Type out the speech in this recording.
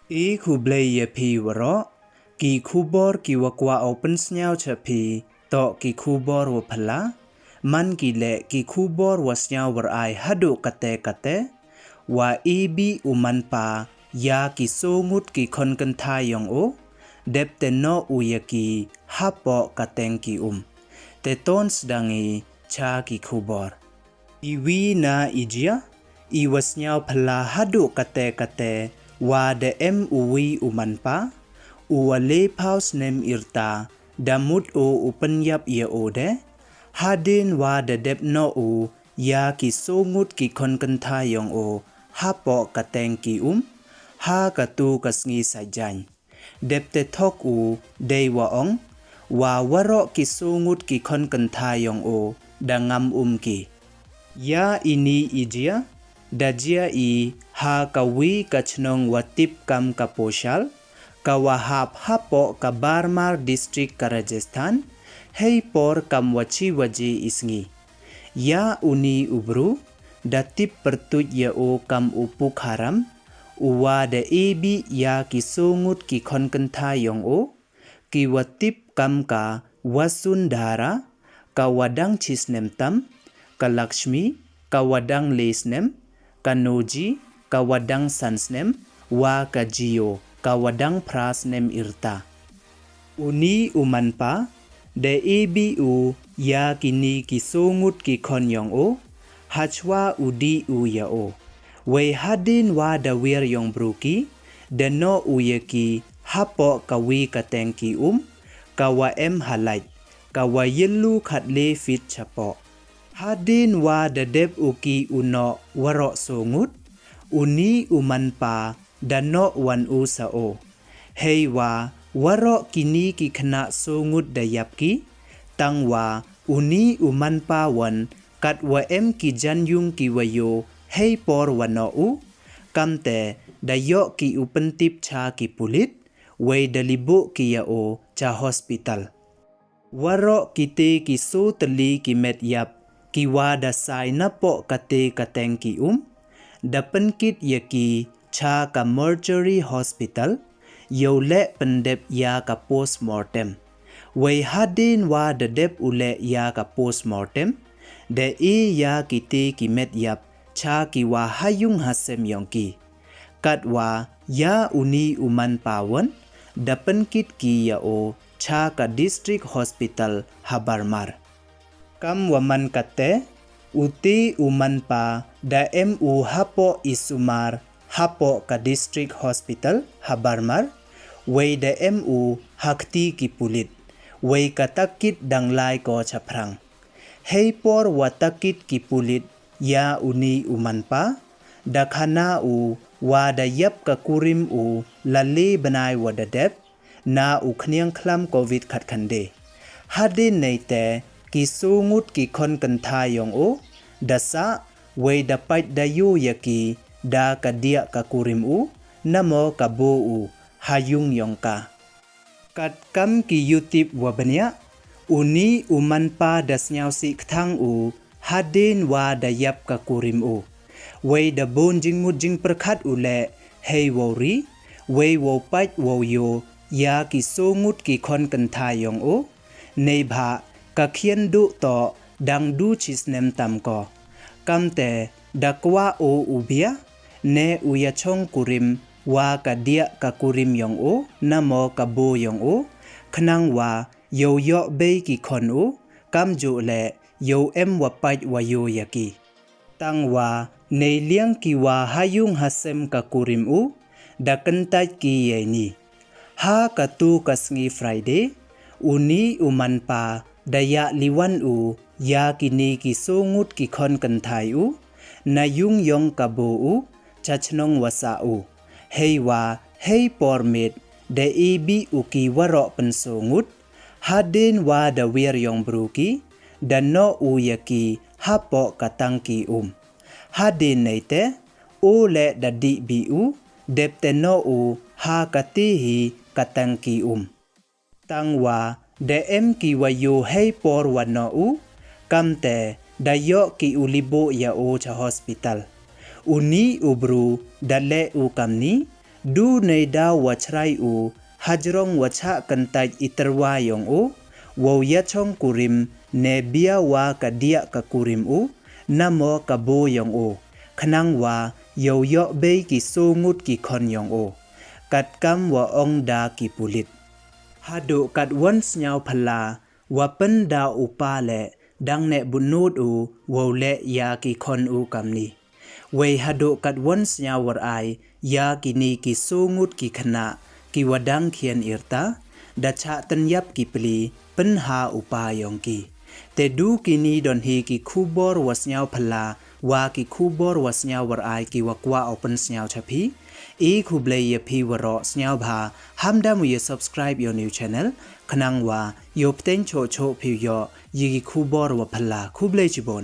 E kublai ye pi waro, ki kubor ki wakwa open snyao cha pi, to ki kubor wa pala, man ki le ki kubor wa snyao war ai hadu kate, wa ibi uman pa, ya ki songut ki kon kenta yong o, dep te no uya ki hapo kateng ki te ton sedangi cha ki kubor. Iwi na ijia, iwas nyao pala hadu kate, wa de uwi umanpa, uwa le paus nem irta, damut o upen yap ye ode, hadin wa de dep no u, ya ki songut ki kon kenta yong o, hapo kateng ki ha katu kasngi sajany. Dep te tok u, dey wa ong, wa waro ki songut ki kon kenta yong o, dangam ki. Ya ini ijia, dajia i ha kawi kachnong watip kam kaposhal, kawahap hapo ka Barmar district ka Rajasthan, hei por kam wachi waji isngi. Ya uni ubru, datip pertuj ya o kam upuk haram, uwa da ebi ya ki songut ki kon kenta yong o, ki watip kam ka wasundhara, ka wadang chisnem tam, ka Lakshmi, ka wadang lesnem, ka Noji, ka wadang sansnem, wa ka Jio, ka wadang prasnem irta. Uni umanpa, de ebi u ya kini ki songut ki konyong o, hachwa udi u ya o. Wei hadin wa da wir yong bruki, de no uye ki hapo kawi kateng ki ka wa halaj, ka wa yelu khatle fit chapo. Hadin wa da dep uki uno waro songut, uni umanpa da no wan u sa o. Hei wa waro kini ki kena songut da yapki, tang wa uni umanpa wan kat wa ki janyung ki wayo, hei por wano u, kamte da yo ki upentip cha ki pulit, wei dalibu ki ya o cha hospital. Waro kite ki so teli ki met yap, ki wada sai napo kate kateng ki da penkit ya ki cha ka mortuary hospital, yo le pendep ya ka postmortem. Wei hadin wa da dep ule ya ka postmortem, de ya kite ki met yap, cha ki wa hayung hasem yong ki. Kat wa ya uni uman pawan, da penkit ki ya o cha ka district hospital Habarmar. Kam waman kate, uti uman pa da hapo isumar hapo ka district hospital Habarmar, wei da hakti ki pulit, wei katakit danglai ko chaprang. Hei por watakit ki pulit, ya uni uman pa, da khana u wa da yap ka kurim u lali banai wada dep, na u khniang klam COVID khatkande. Hadin neite ki sungut ki kon kenta yong o, dasa wei da pait da yu yaki, da kadia ka kurim u, namo ka bo u, hayung yong ka. Kat kam ki yutip wabanya, uni uman pa das nyau si ktang u, hadin wa da yap ka kurim u. Wei da bon jing mut jing perkhat ule, hei wori, wei wo pait wo yo, ya ki songut ki kon kenta yong o, nei bha ka khien du to dang du chisnem tam ko. Kamte dakwa o ubia, ne uya chong kurim, wa ka dia ka kurim yong o, namo ka bo yong o, khnang wa yo yo bei ki kon o, kam ju le yo wa pait wa yo yaki. Tang wa nei liang ki wa hayung hasem ka kurim u, da kentaj ki ye ni. Ha katu kasngi Friday, uni uman pa, daya liwan u, ya kini ki songut ki kon kentai u, na yung yong kabo u, chachnong wasa u. Hei wa, hei pormit, da ibi u ki waro pensongut, hadin wa da wir yong bruki, da no u yaki hapo katang ki Hadin neite, u le da di bi u, dep te no u, ha katihi katang ki Tang wa, de ki wayo hei por wano u, kamte da yo ki ulibo ya o cha hospital. Uni ubru dale u kamni, ดูในดาววัชไรอูฮัจรองวัชะกันไตอิตรวายองอูววยะช่องกุริมเนเบียวากะเดียกะกุริมอูนามอกะโบยองอูขนังว่าเยาเยาะเบยกิโซงุดกิคอนยองอูกัดกำว่าองดากิปุลิตฮัดดูกัดวันสญาวพลาว่าเป็นดาอุปาเลดังเนบุนูดอูวาวเลยากิคอนอูกำนี้เวฮัดดูกัดวันสญาวรไอยากินีกิโซงุดกิขณะกิวดังเขียนอิรตาดัชะตันยับกิปลีเป็นหาอุปายองกีแต่ดูกินีดอนฮีกิคูบอร์วัสญาวพลาวากิคูบอร์วัสญาวรไอกิวกว่าเอาเป็นสญาวชะพีอีคูเบลยพีวรอสญาวพาฮัมดามุย subscribe your new channel ขนังว่าโยบเต็งโชโชพิวยอยีกิคูบอร์วพลาคูเบลจิบอน